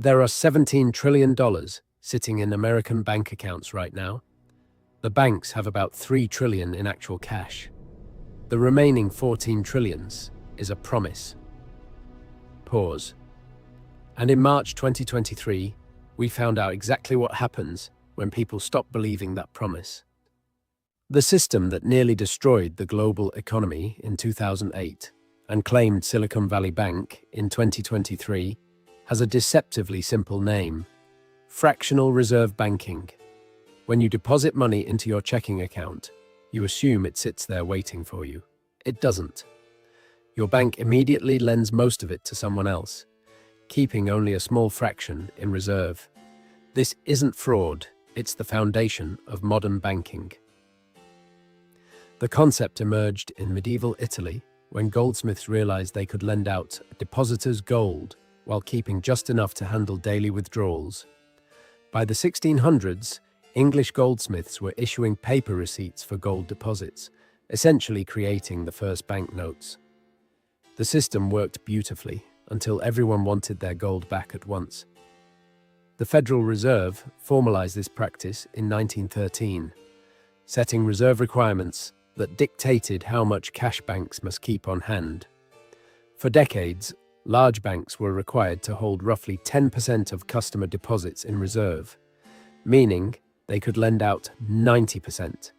There are $17 trillion sitting in American bank accounts right now. The banks have about $3 trillion in actual cash. The remaining 14 trillions is a promise. Pause. And in March 2023, we found out exactly what happens when people stop believing that promise. The system that nearly destroyed the global economy in 2008 and claimed Silicon Valley Bank in 2023 has a deceptively simple name: fractional reserve banking. When you deposit money into your checking account, you assume it sits there waiting for you. It doesn't. Your bank immediately lends most of it to someone else, keeping only a small fraction in reserve. This isn't fraud, it's the foundation of modern banking. The concept emerged in medieval Italy when goldsmiths realized they could lend out depositors gold while keeping just enough to handle daily withdrawals. By the 1600s, English goldsmiths were issuing paper receipts for gold deposits, essentially creating the first banknotes. The system worked beautifully until everyone wanted their gold back at once. The Federal Reserve formalized this practice in 1913, setting reserve requirements that dictated how much cash banks must keep on hand. For decades, large banks were required to hold roughly 10% of customer deposits in reserve, meaning they could lend out 90%.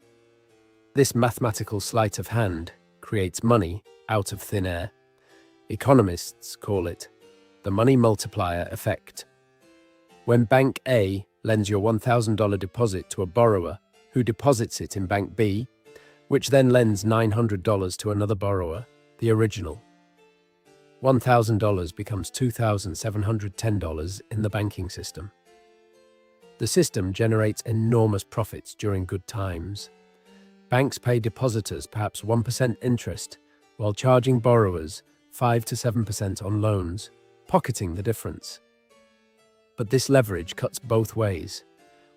This mathematical sleight of hand creates money out of thin air. Economists call it the money multiplier effect. When Bank A lends your $1,000 deposit to a borrower who deposits it in Bank B, which then lends $900 to another borrower, the original, $1,000 becomes $2,710 in the banking system. The system generates enormous profits during good times. Banks pay depositors perhaps 1% interest, while charging borrowers 5 to 7% on loans, pocketing the difference. But this leverage cuts both ways.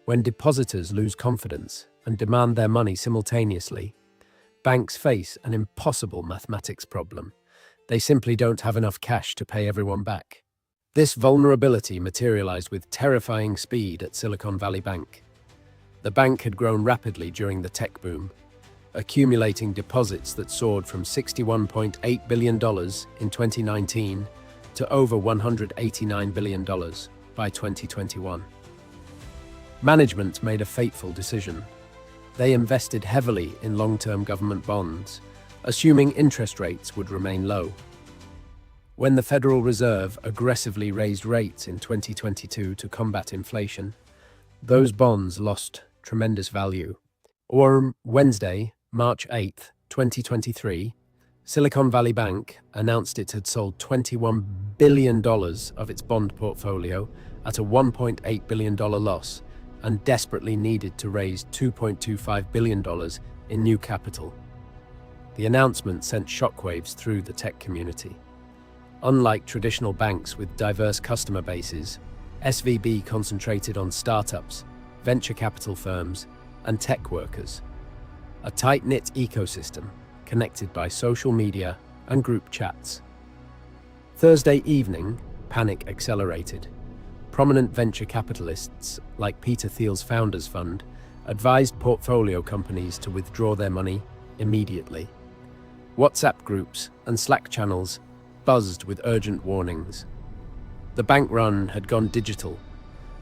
When depositors lose confidence and demand their money simultaneously, banks face an impossible mathematics problem. They simply don't have enough cash to pay everyone back. This vulnerability materialized with terrifying speed at Silicon Valley Bank. The bank had grown rapidly during the tech boom, accumulating deposits that soared from $61.8 billion in 2019 to over $189 billion by 2021. Management made a fateful decision. They invested heavily in long-term government bonds, assuming interest rates would remain low. When the Federal Reserve aggressively raised rates in 2022 to combat inflation, those bonds lost tremendous value. On Wednesday, March 8, 2023, Silicon Valley Bank announced it had sold $21 billion of its bond portfolio at a $1.8 billion loss and desperately needed to raise $2.25 billion in new capital. The announcement sent shockwaves through the tech community. Unlike traditional banks with diverse customer bases, SVB concentrated on startups, venture capital firms, and tech workers. A tight-knit ecosystem connected by social media and group chats. Thursday evening, panic accelerated. Prominent venture capitalists like Peter Thiel's Founders Fund advised portfolio companies to withdraw their money immediately. WhatsApp groups and Slack channels buzzed with urgent warnings. The bank run had gone digital,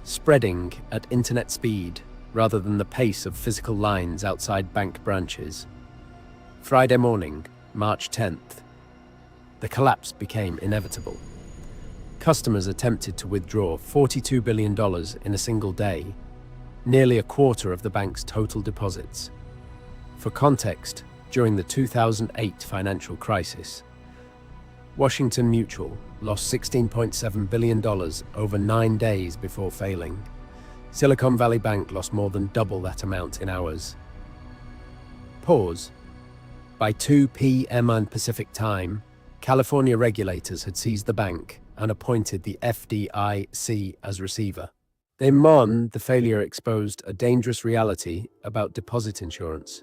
spreading at internet speed rather than the pace of physical lines outside bank branches. Friday morning, March 10th, the collapse became inevitable. Customers attempted to withdraw $42 billion in a single day, nearly a quarter of the bank's total deposits. For context, during the 2008 financial crisis, Washington Mutual lost $16.7 billion over 9 days before failing. Silicon Valley Bank lost more than double that amount in hours. Pause. By 2 p.m. Pacific Time, California regulators had seized the bank and appointed the FDIC as receiver. They mourned the failure exposed a dangerous reality about deposit insurance.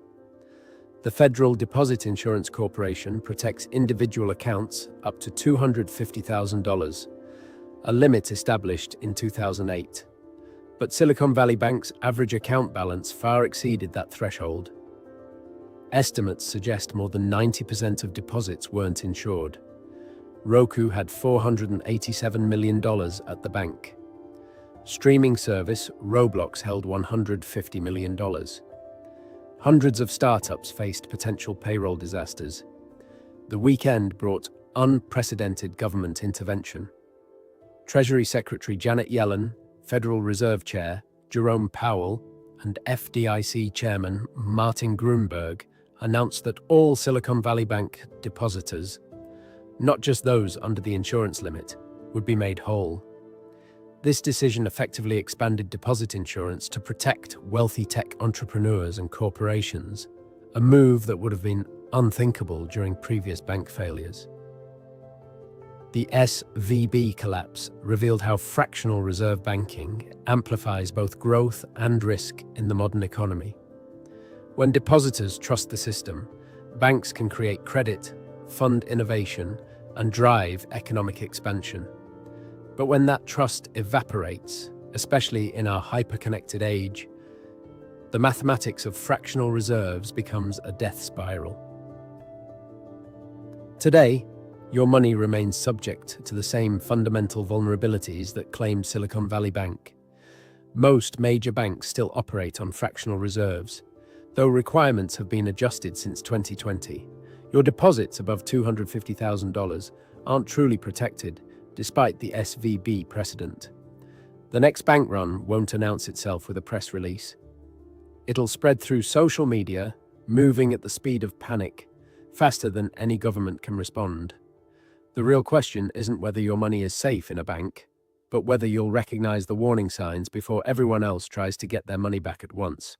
The Federal Deposit Insurance Corporation protects individual accounts up to $250,000, a limit established in 2008. But Silicon Valley Bank's average account balance far exceeded that threshold. Estimates suggest more than 90% of deposits weren't insured. Roku had $487 million at the bank. Streaming service Roblox held $150 million. Hundreds of startups faced potential payroll disasters. The weekend brought unprecedented government intervention. Treasury Secretary Janet Yellen, Federal Reserve Chair Jerome Powell, and FDIC Chairman Martin Gruenberg announced that all Silicon Valley Bank depositors, not just those under the insurance limit, would be made whole. This decision effectively expanded deposit insurance to protect wealthy tech entrepreneurs and corporations, a move that would have been unthinkable during previous bank failures. The SVB collapse revealed how fractional reserve banking amplifies both growth and risk in the modern economy. When depositors trust the system, banks can create credit, fund innovation, and drive economic expansion. But when that trust evaporates, especially in our hyper-connected age, the mathematics of fractional reserves becomes a death spiral. Today, your money remains subject to the same fundamental vulnerabilities that claimed Silicon Valley Bank. Most major banks still operate on fractional reserves, though requirements have been adjusted since 2020. Your deposits above $250,000 aren't truly protected, despite the SVB precedent. The next bank run won't announce itself with a press release. It'll spread through social media, moving at the speed of panic, faster than any government can respond. The real question isn't whether your money is safe in a bank, but whether you'll recognize the warning signs before everyone else tries to get their money back at once.